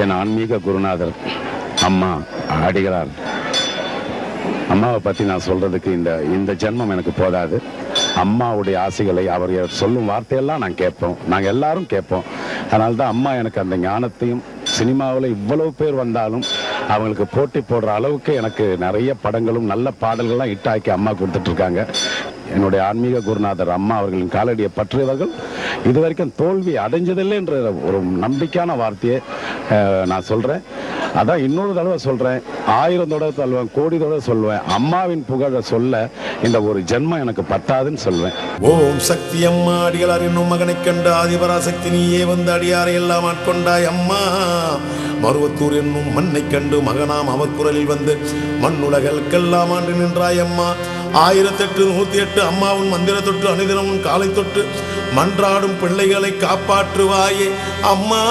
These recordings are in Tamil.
என் ஆன்மீக குருநாதர் அம்மா அடிகளார் அம்மாவை பற்றி நான் சொல்கிறதுக்கு இந்த ஜென்மம் எனக்கு போதாது. அம்மாவுடைய ஆசைகளை அவர் சொல்லும் வார்த்தையெல்லாம் நாங்கள் எல்லாரும் கேட்போம். அதனால தான் அம்மா எனக்கு அந்த ஞானத்தையும், சினிமாவில் இவ்வளவு பேர் வந்தாலும் அவங்களுக்கு போட்டி போடுற அளவுக்கு எனக்கு நிறைய படங்களும் நல்ல பாடல்கள்லாம் இட்டாக்கி அம்மா கொடுத்துட்ருக்காங்க. என்னுடைய ஆன்மீக குருநாதர் அம்மா அவர்களின் காலடியை பற்றியவர்கள் இதுவரைக்கும் தோல்வி அடைஞ்சதில்லைன்ற ஒரு நம்பிக்கையான வார்த்தையை நான் சொல்கிறேன். அதான் இன்னொரு தடவை சொல்கிறேன், 1000 தடவை சொல்வேன், கோடி தடவை சொல்வேன், அம்மாவின் புகழை சொல்ல இந்த ஒரு ஜென்மம் எனக்கு பத்தாதுன்னு சொல்வேன். ஓம் சக்தி அம்மா அடிகளார் என்னும் மகனை கண்டு ஆதிபராசக்தி நீயே வந்து அடியாரை எல்லாம் ஆட்கொண்டாய் அம்மா. மருவத்தூர் என்னும் மண்ணை கண்டு மகனாம் அவர் குரலில் வந்து மண்ணுலகளுக்கெல்லாம் ஆண்டு நின்றாய் அம்மா. 1008 108 அம்மாவின் மந்திர தொட்டு அனுதினமும் காலை தொட்டு மன்றாடும் பிள்ளைகளை காப்பாற்றுவாயே அம்மா.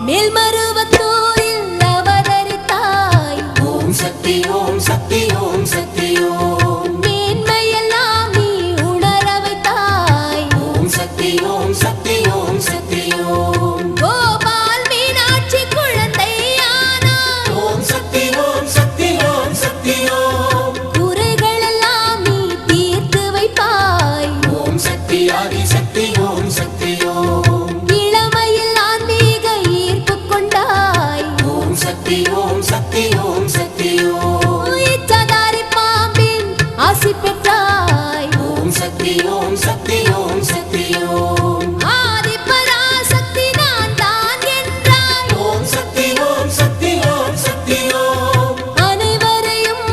மேல்மருவத்தூரில் அவதரித்தாய். ஓம் சக்தி ஓம் சக்தி ஓம் சக்தி ஓம். மேன்மையெல்லாம் நீ உணர வைத்தாய். ஓம் சக்தி ஓம் சக்தி ஓம் சக்தி ஓம். கோபால் மீனாட்சி குழந்தையானாய். ஓம் சக்தி ஓம் சக்தி ஓம் சக்தி ஓம். குறைகளெல்லாம் நீ தீர்த்து வைப்பாய். ஓம் சக்தி ஆதி சக்தி ஓம் சக்தி ஓம். சக்தி ஓம் சக்தி ஓம் சக்தி ஓம். இச்சதாரி பாம்பின் ஆசி பெற்றாய். ஓம் சக்தி ஓம் சக்தி ஓம் சக்தி ஓம். ஆதி பராசக்தி நான் தான் என்றாய். ஓம் சக்தி ஓம் சக்தி ஓம் சக்தி ஓம். அனைவரையும்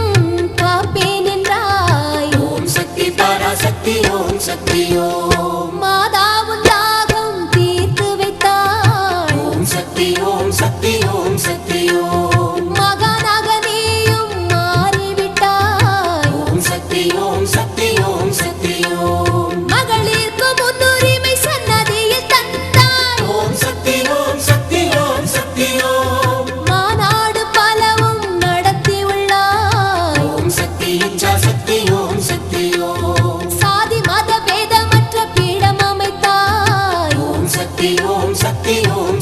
காப்பேன் என்றாய். ஓம் சக்தி பராசக்தி ஓம் சக்தி ஓம். மாதாவும் தாகம் தீர்த்து வைத்தாய். ஓம் சக்தி ஓம் சக்தி ஓம் சக்தி ஓம். மகனாக நீயும் மாறிவிட்டாய். ஓம் சக்தி ஓம் சக்தி ஓம் சக்தி ஓம். மகளிர்க்கு முன்னுரிமை சன்னதியில் தந்தாய். ஓம் சக்தி ஓம் சக்தி ஓம் சக்தி ஓம். மாநாடு பலவும் நடத்தி உள்ளாய். ஓம் சக்தி இச்சா சக்தி ஓம் சக்தி ஓம். சாதி மத பேதமற்ற பீடம் அமைத்தாய். ஓம் சக்தி ஓம் சக்தி ஓம்.